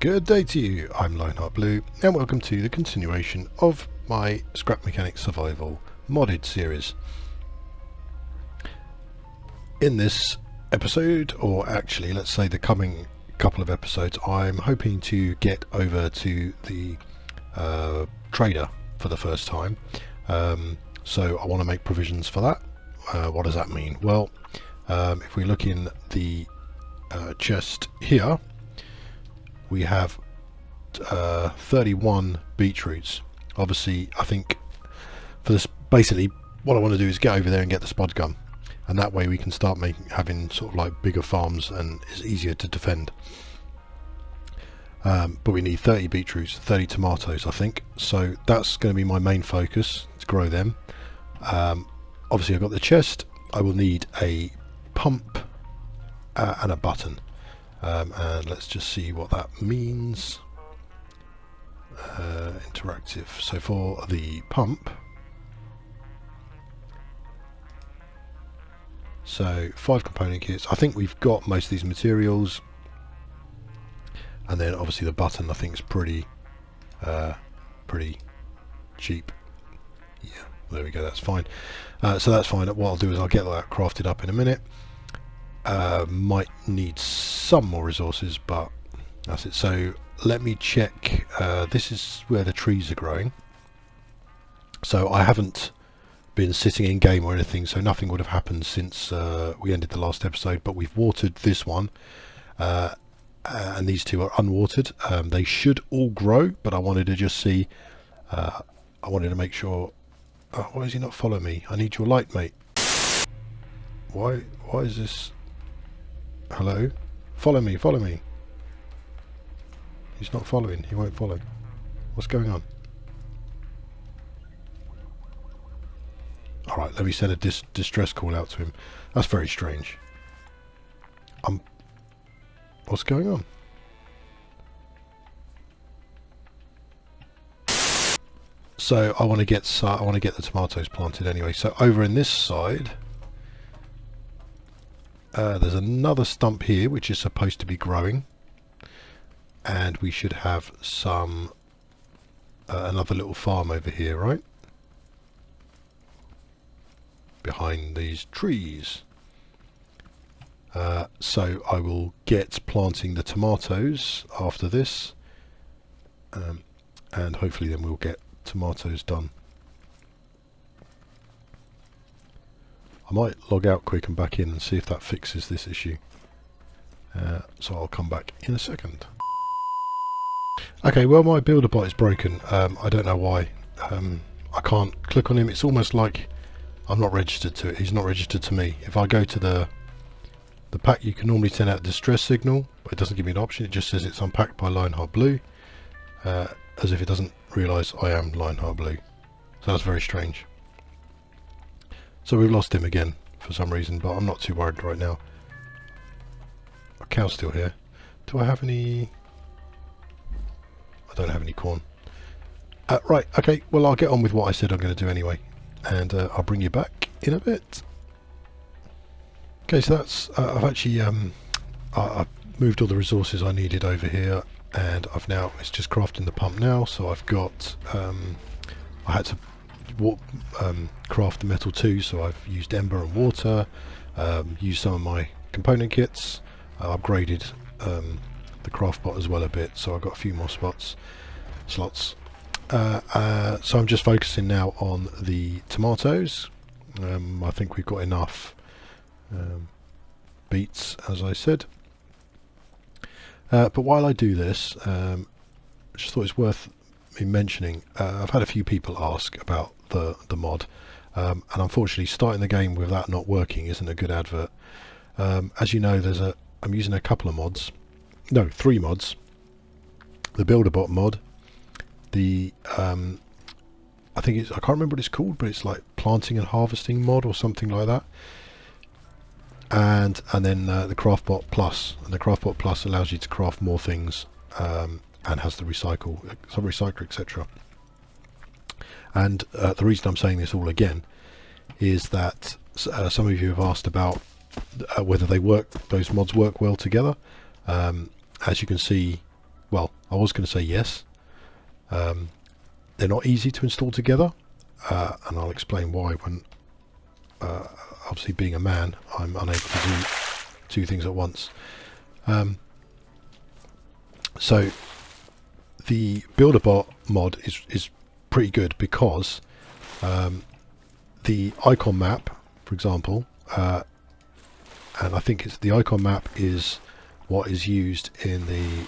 Good day to you, I'm LionHeartBlue and welcome to the continuation of my Scrap Mechanic Survival modded series. In this episode, or actually let's say the coming couple of episodes, I'm hoping to get over to the trader for the first time. So I want to make provisions for that. What does that mean? Well, if we look in the chest here, we have 31 beetroots. Obviously, I think for this, basically what I want to do is get over there and get the spud gun, and that way we can start having sort of like bigger farms and it's easier to defend. But we need 30 beetroots, 30 tomatoes, I think. So that's going to be my main focus, to grow them. Obviously I've got the chest. I will need a pump and a button. And let's just see what that means. Interactive. So for the pump, so 5 component kits. I think we've got most of these materials, and then obviously the button I think is pretty cheap. Yeah, there we go, that's fine. So that's fine. What I'll do is I'll get that crafted up in a minute. Might need some more resources, but that's it. So let me check. This is where the trees are growing. So I haven't been sitting in game or anything, so nothing would have happened since we ended the last episode, but we've watered this one, and these two are unwatered. They should all grow, but I wanted to just see, I wanted to make sure. Oh, why is he not following me? I need your light, mate. Why is this? Hello? Follow me, follow me. He's not following, he won't follow. What's going on? Alright, let me send a distress call out to him. That's very strange. What's going on? So I want to get the tomatoes planted anyway. So over in this side, there's another stump here which is supposed to be growing, and we should have some another little farm over here, right behind these trees. So I will get planting the tomatoes after this, and hopefully then we'll get tomatoes done. I might log out quick and back in and see if that fixes this issue. So I'll come back in a second. Okay, well, my BuilderBot is broken. I don't know why. I can't click on him. It's almost like I'm not registered to it. He's not registered to me. If I go to the pack, you can normally send out a distress signal, but it doesn't give me an option. It just says it's unpacked by LionHeartBlue, as if it doesn't realise I am LionHeartBlue. So that's very strange. So we've lost him again for some reason, but I'm not too worried right now. A cow's still here. Do I have any? I don't have any corn. Right, okay, well I'll get on with what I said I'm going to do anyway, and I'll bring you back in a bit. Okay, so that's, I've actually I've moved all the resources I needed over here, and it's just crafting the pump now. So I've got, I had to craft the metal too, so I've used ember and water, used some of my component kits, upgraded the craft bot as well a bit, so I've got a few more slots. So I'm just focusing now on the tomatoes. I think we've got enough beets, as I said. But while I do this, I just thought it's worth me mentioning, I've had a few people ask about the mod, and unfortunately starting the game with that not working isn't a good advert. As you know, I'm using a couple of mods, no, 3 mods. The BuilderBot mod, the I think I can't remember what it's called, but it's like planting and harvesting mod or something like that, and then the CraftBot Plus, and the CraftBot Plus allows you to craft more things, and has the recycler, etc. And the reason I'm saying this all again is that some of you have asked about whether those mods work well together. As you can see, well, I was going to say yes. They're not easy to install together, and I'll explain why when, obviously being a man, I'm unable to do two things at once. So the BuilderBot mod is pretty good because the icon map, for example, and I think it's the icon map is what is used in the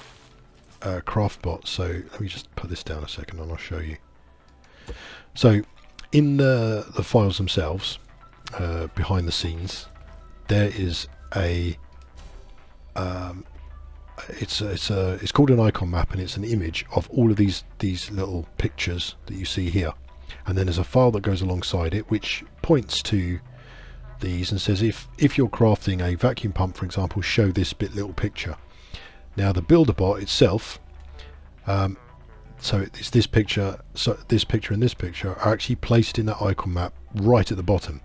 CraftBot. So let me just put this down a second and I'll show you. So in the files themselves, behind the scenes, there is a it's called an icon map, and it's an image of all of these little pictures that you see here, and then there's a file that goes alongside it which points to these and says if you're crafting a vacuum pump, for example, show this little picture. Now the BuilderBot itself, so it's this picture, so this picture and this picture are actually placed in that icon map right at the bottom,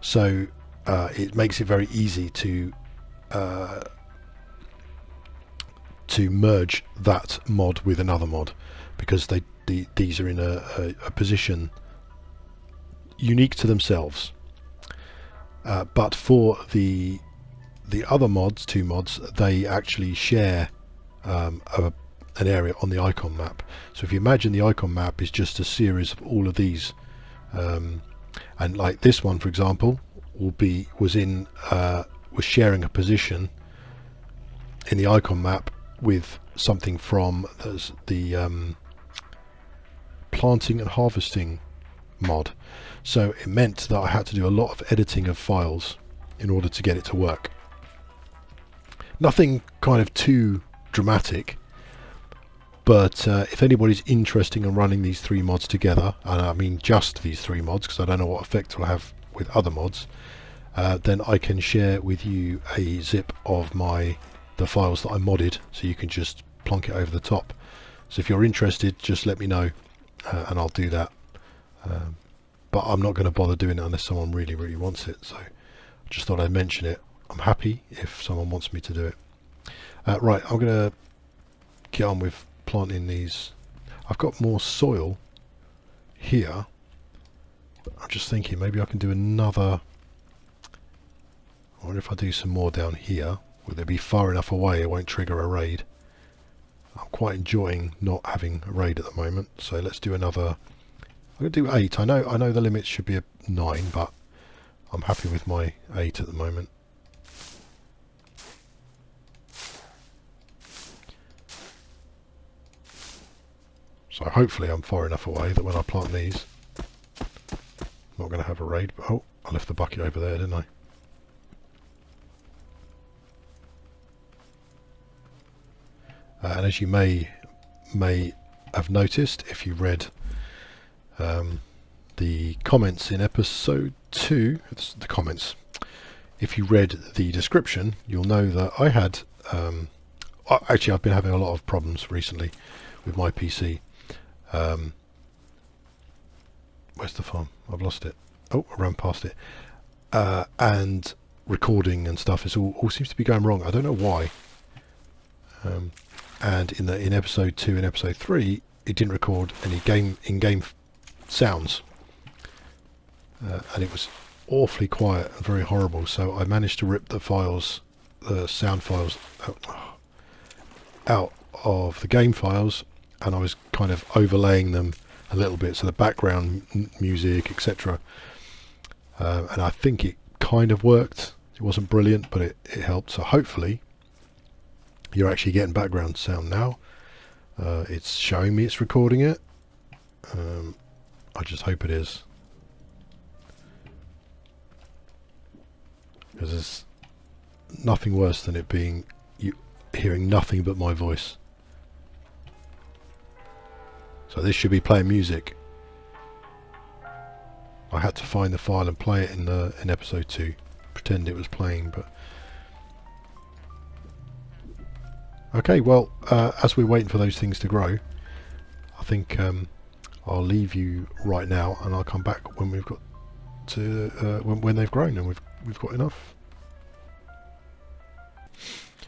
so it makes it very easy to merge that mod with another mod, because these are in a position unique to themselves. But for the other mods, two mods, they actually share an area on the icon map. So if you imagine the icon map is just a series of all of these, and like this one, for example, was sharing a position in the icon map with something from the planting and harvesting mod. So it meant that I had to do a lot of editing of files in order to get it to work. Nothing kind of too dramatic, but if anybody's interested in running these three mods together, and I mean just these three mods because I don't know what effect it'll have with other mods, then I can share with you a zip of the files that I modded, so you can just plonk it over the top. So if you're interested, just let me know, and I'll do that. But I'm not going to bother doing it unless someone really wants it, so I just thought I'd mention it. I'm happy if someone wants me to do it. Right, I'm going to get on with planting these. I've got more soil here, but I'm just thinking maybe I can do another. I wonder if I do some more down here. Will they be far enough away it won't trigger a raid? I'm quite enjoying not having a raid at the moment, so let's do another. I'm going to do 8. I know the limit should be a 9, but I'm happy with my 8 at the moment. So hopefully I'm far enough away that when I plant these, I'm not going to have a raid. But oh, I left the bucket over there, didn't I? And as you may have noticed if you read the comments in episode 2, the comments, if you read the description, you'll know that I had actually I've been having a lot of problems recently with my PC. Where's the farm? I've lost it. Oh, I ran past it. And recording and stuff is all seems to be going wrong. I don't know why. And in episode 2 and episode 3, it didn't record any in-game sounds, and it was awfully quiet and very horrible. So I managed to rip the sound files out of the game files, and I was kind of overlaying them a little bit, so the background music, etc. And I think it kind of worked. It wasn't brilliant, but it helped. So hopefully you're actually getting background sound now. It's showing me it's recording it. I just hope it is, because there's nothing worse than it being you hearing nothing but my voice. So this should be playing music. I had to find the file and play it in episode 2, pretend it was playing, but okay, well, as we're waiting for those things to grow, I think I'll leave you right now, and I'll come back when we've got to when they've grown and we've got enough.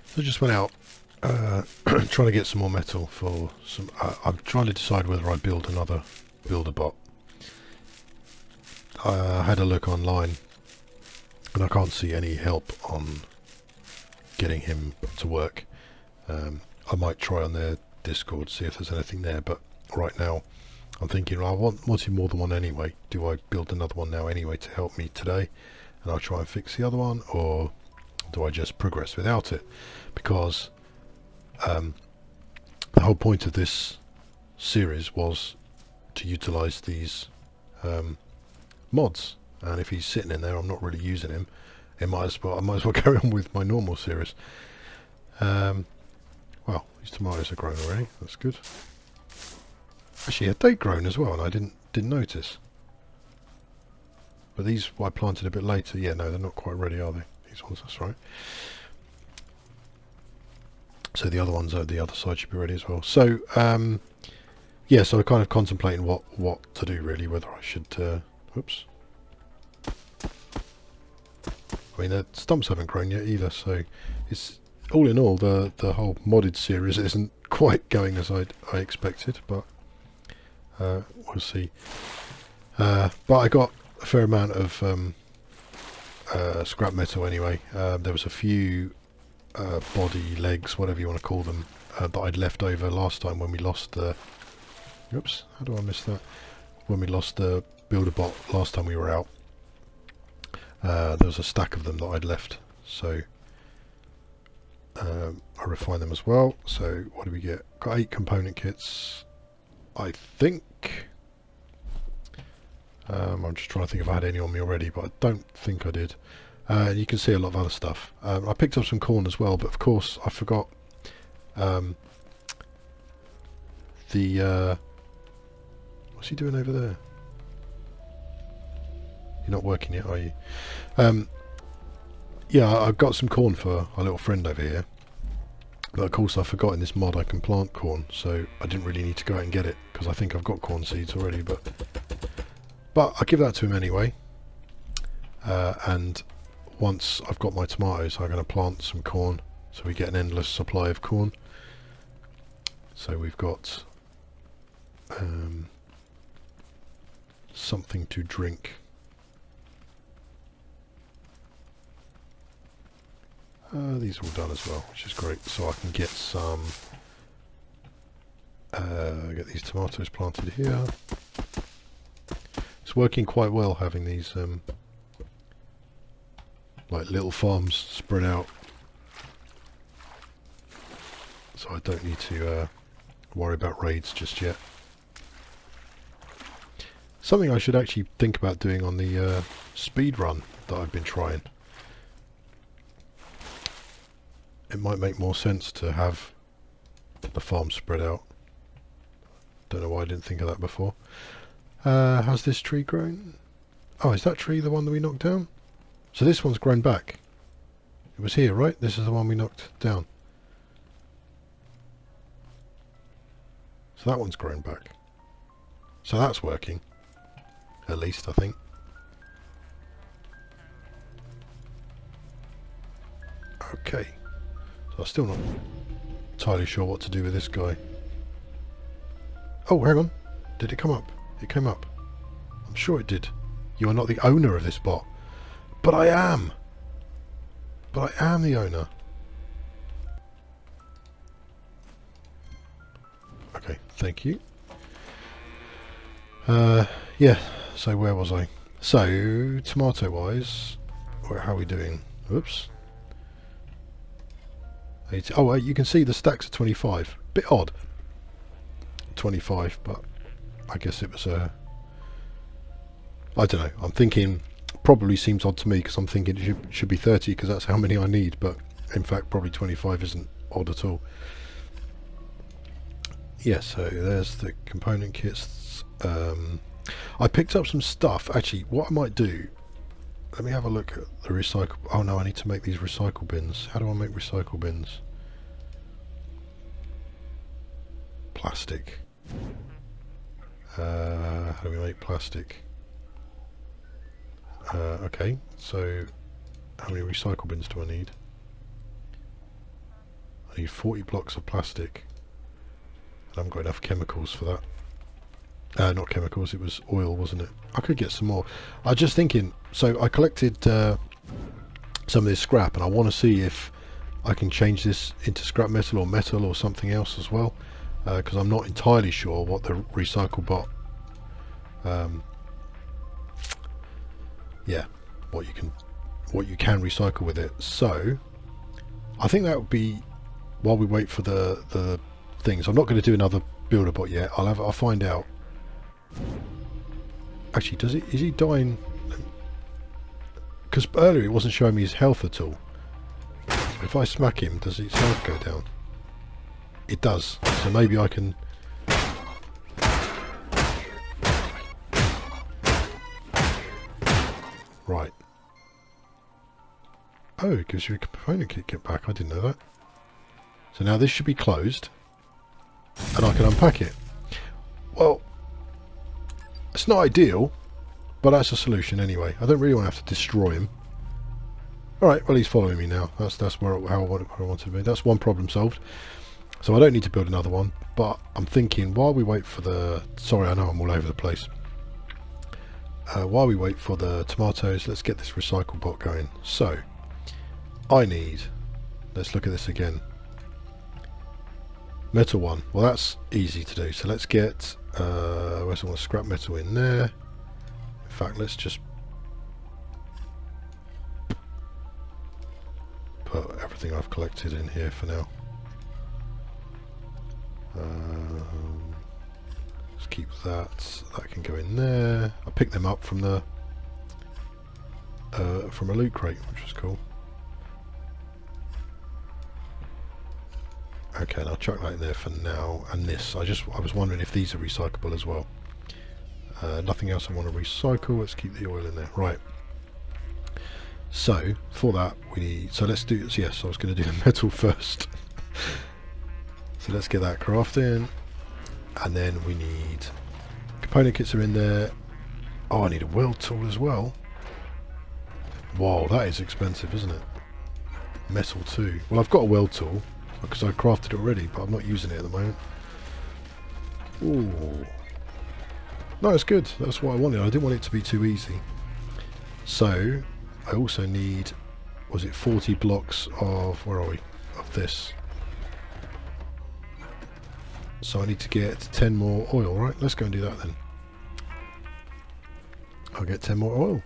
So I just went out trying to get some more metal for some. I'm trying to decide whether I build another BuilderBot. I had a look online, and I can't see any help on getting him to work. I might try on their Discord, see if there's anything there, but right now I'm thinking, well, I wanted more than one anyway. Do I build another one now anyway to help me today, and I'll try and fix the other one, or do I just progress without it? Because the whole point of this series was to utilize these mods, and if he's sitting in there, I'm not really using him. I might as well carry on with my normal series. Well, these tomatoes are grown already. That's good. Actually, had they grown as well, and I didn't notice. But these I planted a bit later. Yeah, no, they're not quite ready, are they? These ones, that's right. So the other ones at the other side should be ready as well. So yeah, so I'm kind of contemplating what to do really. Whether I should. Whoops. I mean, the stumps haven't grown yet either, so it's all in all the whole modded series isn't quite going as I expected, but we'll see. But I got a fair amount of scrap metal anyway. There was a few body, legs, whatever you want to call them, that I'd left over last time when we lost the... Oops, how do I miss that? When we lost the BuilderBot last time we were out. There was a stack of them that I'd left, so I refined them as well. So what do we get? Got 8 component kits, I think. I'm just trying to think if I had any on me already, but I don't think I did. You can see a lot of other stuff. I picked up some corn as well, but of course I forgot the... what's he doing over there? You're not working yet, are you? Yeah, I've got some corn for our little friend over here. But of course I forgot in this mod I can plant corn, so I didn't really need to go out and get it, because I think I've got corn seeds already, but I'll give that to him anyway. And once I've got my tomatoes, I'm going to plant some corn, so we get an endless supply of corn. So we've got something to drink. These are all done as well, which is great. So I can get some, get these tomatoes planted here. It's working quite well having these like little farms spread out, so I don't need to worry about raids just yet. Something I should actually think about doing on the speed run that I've been trying. It might make more sense to have the farm spread out. Don't know why I didn't think of that before. How's this tree grown? Oh, is that tree the one that we knocked down? So this one's grown back. It was here, right? This is the one we knocked down. So that one's grown back. So that's working. At least, I think. Okay. So I'm still not entirely sure what to do with this guy. Oh, hang on. Did it come up? It came up. I'm sure it did. You are not the owner of this bot. But I am! But I am the owner. Okay, thank you. Yeah, so where was I? So, tomato-wise, how are we doing? Oops. Oh, you can see the stacks are 25. Bit odd. 25, but I guess it was a... I don't know. I'm thinking... Probably seems odd to me because I'm thinking it should be 30 because that's how many I need, but in fact probably 25 isn't odd at all. Yeah, so there's the component kits. I picked up some stuff. Actually, what I might do... Let me have a look at the recycle... Oh no, I need to make these recycle bins. How do I make recycle bins? Plastic. How do we make plastic? Okay, so how many recycle bins do I need? I need 40 blocks of plastic. I haven't got enough chemicals for that. Not chemicals, it was oil, wasn't it? I could get some more. I was just thinking, so I collected some of this scrap, and I want to see if I can change this into scrap metal or something else as well, because I'm not entirely sure what the Recyclebot, yeah, what you can recycle with it. So I think that would be, while we wait for the things. I'm not going to do another BuilderBot yet. I'll find out. Actually, is he dying? Because earlier it wasn't showing me his health at all. If I smack him, does his health go down? It does. So maybe I can... Right. Oh, it gives you a component kit back. I didn't know that. So now this should be closed. And I can unpack it. Well, it's not ideal, but that's a solution anyway. I don't really want to have to destroy him. Alright, well he's following me now. That's where how I want to be. That's one problem solved. So I don't need to build another one, but I'm thinking while we wait for the... Sorry, I know I'm all over the place. While we wait for the tomatoes, let's get this Recyclebot going. So, I need... Let's look at this again. Metal one. Well, that's easy to do. So let's get... where's all the scrap metal in there? In fact, let's just put everything I've collected in here for now. Let's keep that. That can go in there. I picked them up from the from a loot crate, which was cool. Okay, and I'll chuck that in there for now. And this, I was wondering if these are recyclable as well. Nothing else I want to recycle. Let's keep the oil in there. Right. So for that we need. So let's do. So yes, I was going to do the metal first. So let's get that crafting, and then we need component kits are in there. Oh, I need a weld tool as well. Wow, that is expensive, isn't it? Metal too. Well, I've got a weld tool because I crafted it already, but I'm not using it at the moment. Ooh. No, it's good. That's what I wanted. I didn't want it to be too easy. So, I also need, was it 40 blocks of, where are we? Of this. So I need to get 10 more oil, right? Let's go and do that then. I'll get 10 more oil.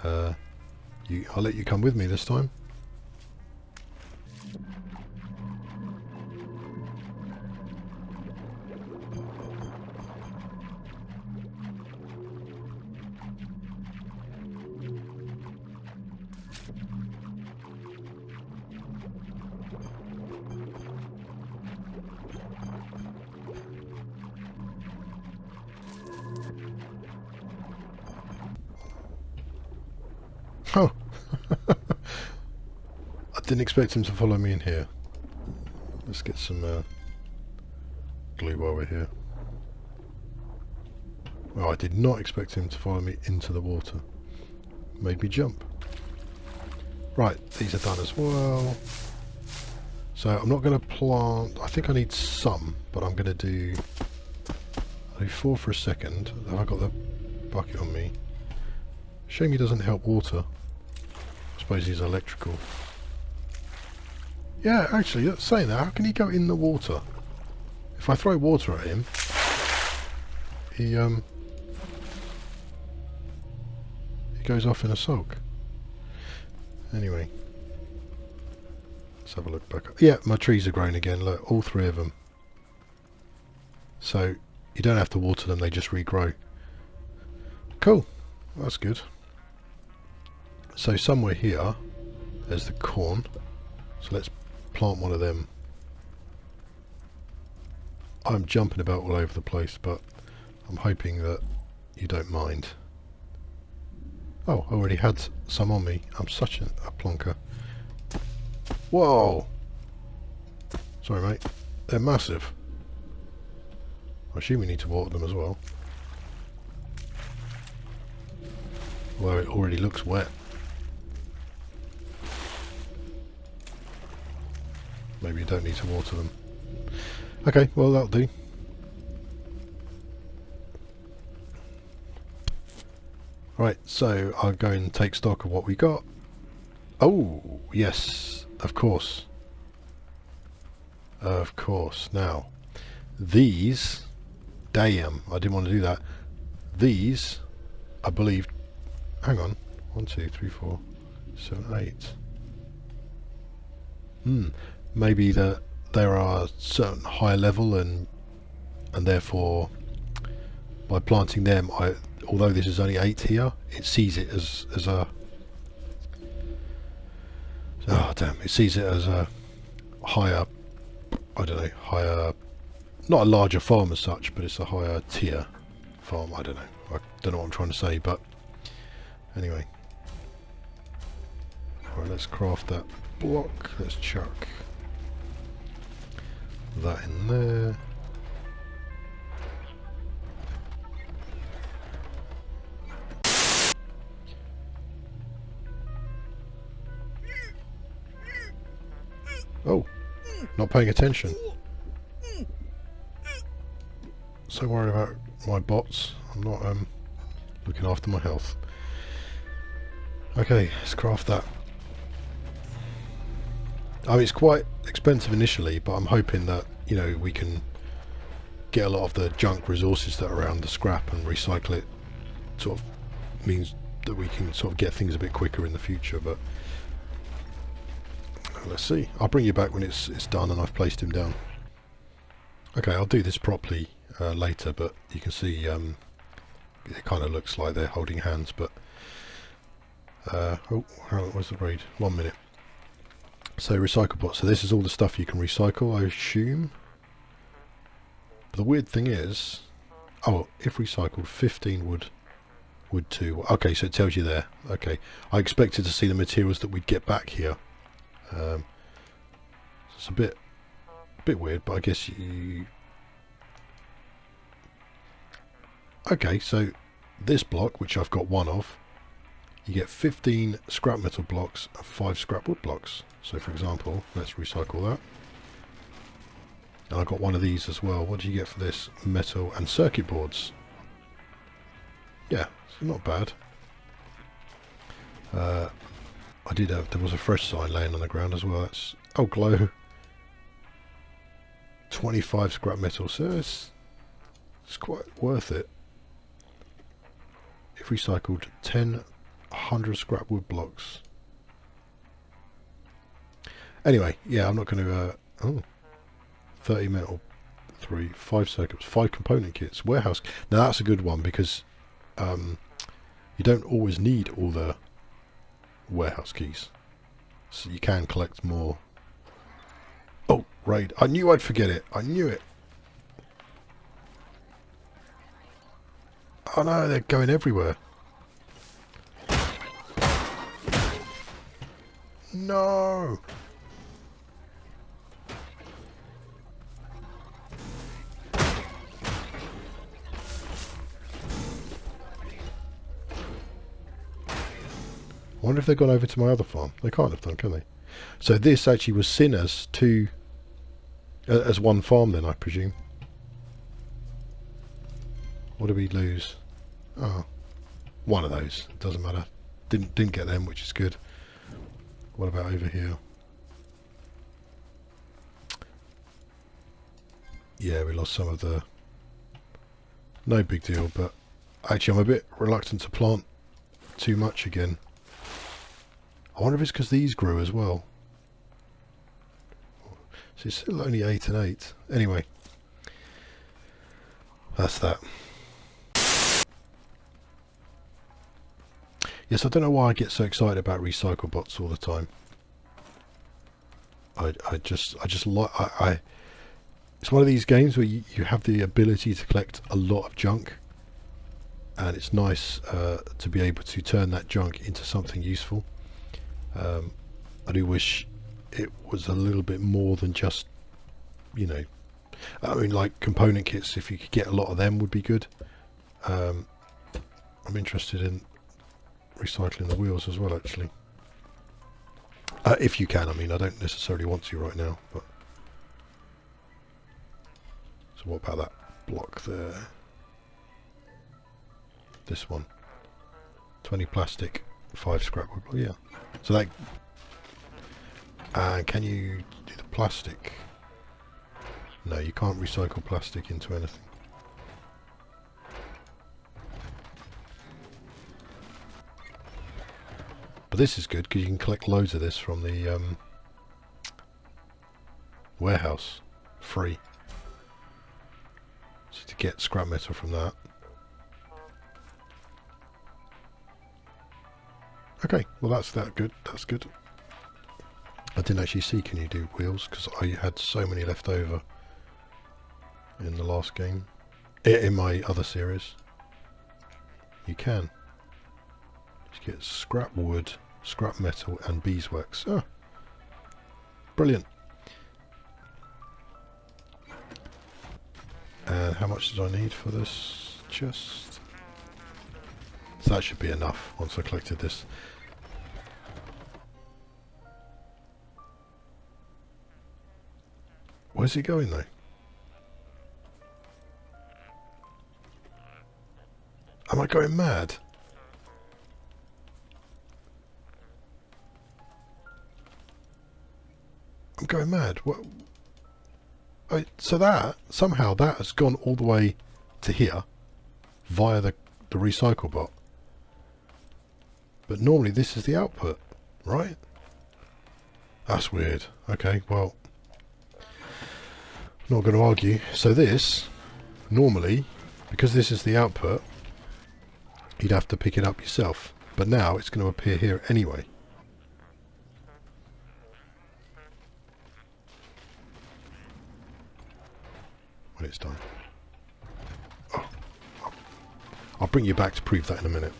I'll let you come with me this time. Oh, I didn't expect him to follow me in here. Let's get some glue while we're here. Well, I did not expect him to follow me into the water. Made me jump. Right, these are done as well. So I'm not going to plant. I think I need some, but I'm going to do. I'll do 4 for a second. I've got the bucket on me. Shame he doesn't help water. I suppose he's electrical. Yeah, actually, saying that, how can he go in the water? If I throw water at him, he goes off in a sulk. Anyway, let's have a look back up. Yeah, my trees are growing again. Look, all 3 of them. So you don't have to water them; they just regrow. Cool, that's good. So somewhere here, there's the corn. So let's plant one of them. I'm jumping about all over the place, but I'm hoping that you don't mind. Oh, I already had some on me. I'm such a plonker. Whoa! Sorry, mate. They're massive. I assume we need to water them as well. Although it already looks wet. maybe you don't need to water them. Okay, well that'll do. Right, so I'll go and take stock of what we got. Oh, yes, of course. Of course. Now, these, damn, I didn't want to do that. These, I believe, hang on, 1, 2, 3, 4, 7, 8. Maybe that there are certain high level and therefore by planting them, although this is only 8 here, it sees it as a, oh damn, it sees it as a higher, I don't know, higher, not a larger farm as such, but it's a higher tier farm. I don't know what I'm trying to say, but anyway. Alright, let's craft that block. Let's chuck that in there. Oh, not paying attention. So worried about my bots. I'm not looking after my health. Okay, let's craft that. I mean, it's quite expensive initially, but I'm hoping that, you know, we can get a lot of the junk resources that are around the scrap and recycle it. Sort of means that we can sort of get things a bit quicker in the future, but let's see. I'll bring you back when it's done and I've placed him down. Okay, I'll do this properly later, but you can see it kind of looks like they're holding hands, but oh, where's the raid? 1 minute. So Recyclebot, so this is all the stuff you can recycle, I assume. But the weird thing is, oh, if recycled, 15 wood 2. Okay, so it tells you there. Okay, I expected to see the materials that we'd get back here. It's a bit weird, but I guess you... Okay, so this block, which I've got 1 of, you get 15 scrap metal blocks and 5 scrap wood blocks. So for example, let's recycle that. And I got 1 of these as well. What do you get for this? Metal and circuit boards. Yeah, it's not bad. I did have, there was a fresh sign laying on the ground as well. That's, oh, glow. 25 scrap metal, so it's quite worth it. If recycled 100 scrap wood blocks. Anyway, yeah, I'm not going to, oh, 30 metal, 5 circuits, 5 component kits, warehouse. Now that's a good one because you don't always need all the warehouse keys, so you can collect more. Oh, raid. I knew I'd forget it. I knew it. Oh no, they're going everywhere. No. I wonder if they've gone over to my other farm. They can't have done, can they? So this actually was seen as as one farm then, I presume. What did we lose? Oh, 1 of those. Doesn't matter. Didn't get them, which is good. What about over here? Yeah, we lost some of the... No big deal, but actually I'm a bit reluctant to plant too much again. I wonder if it's because these grew as well. So it's still only 8 and 8. Anyway, that's that. Yes, I don't know why I get so excited about Recyclebots all the time. I just like it's one of these games where you have the ability to collect a lot of junk, and it's nice to be able to turn that junk into something useful. I do wish it was a little bit more than just, you know, I mean, like component kits, if you could get a lot of them would be good. I'm interested in recycling the wheels as well, actually. If you can, I mean, I don't necessarily want to right now, but So what about that block there? This one. 20 plastic, 5 scrap wood. Oh, yeah. So that... And can you do the plastic? No, you can't recycle plastic into anything. But this is good because you can collect loads of this from the warehouse, free. So to get scrap metal from that. Okay, well that's good. That's good. I didn't actually see can you do wheels because I had so many left over in the last game. In my other series, you can. Just get scrap wood, scrap metal, and beeswax. Ah, brilliant. And how much did I need for this chest? So that should be enough once I collected this. Where's he going though? Am I going mad? I'm going mad. What? So that, somehow that has gone all the way to here via the Recyclebot. But normally this is the output, right? That's weird. Okay, well, not going to argue. So this, normally, because this is the output, you'd have to pick it up yourself. But now it's going to appear here anyway. When it's done. Oh, I'll bring you back to prove that in a minute.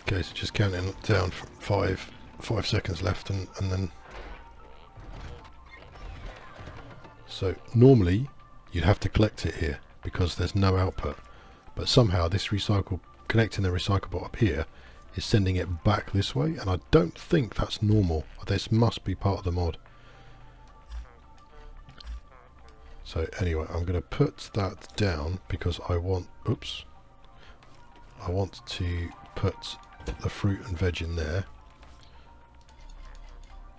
Okay, so just counting down from 5 seconds left and then... So normally you'd have to collect it here because there's no output. But somehow this connecting the Recyclebot up here is sending it back this way, and I don't think that's normal. This must be part of the mod. So anyway, I'm going to put that down because I want, oops, I want to put the fruit and veg in there.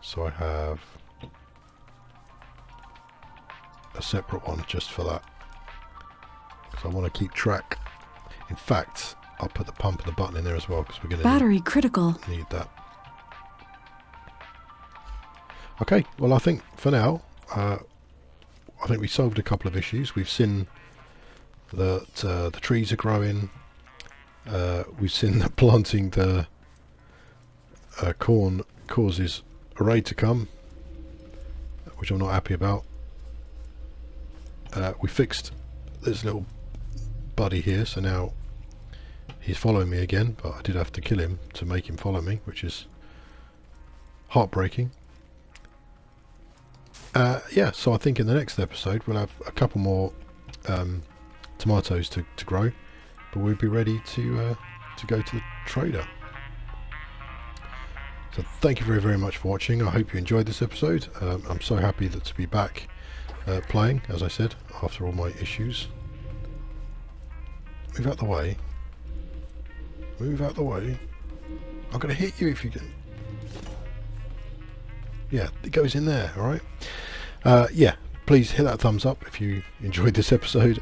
So I have a separate one just for that. Because I want to keep track. In fact, I'll put the pump and the button in there as well because we're going to battery critical. Need that. Okay, well I think for now, I think we solved a couple of issues. We've seen that the trees are growing. We've seen that planting the corn causes a raid to come, which I'm not happy about. We fixed this little buddy here, so now he's following me again, but I did have to kill him to make him follow me, which is heartbreaking. Yeah, so I think in the next episode we'll have a couple more tomatoes to grow, but we'll be ready to go to the trader. So thank you very, very much for watching. I hope you enjoyed this episode. I'm so happy to be back playing, as I said, after all my issues. Move out the way. Move out the way. I'm going to hit you if you can. Yeah, it goes in there, alright? Yeah, please hit that thumbs up if you enjoyed this episode.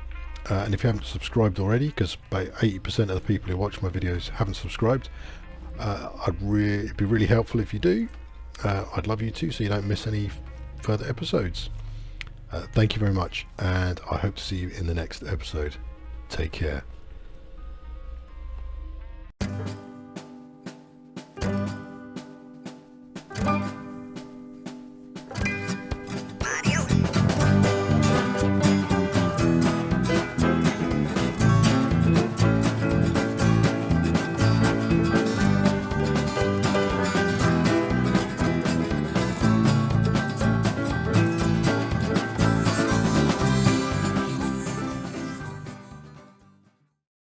And if you haven't subscribed already, because about 80% of the people who watch my videos haven't subscribed, it'd be really helpful if you do. I'd love you to, so you don't miss any further episodes. Thank you very much, and I hope to see you in the next episode. Take care.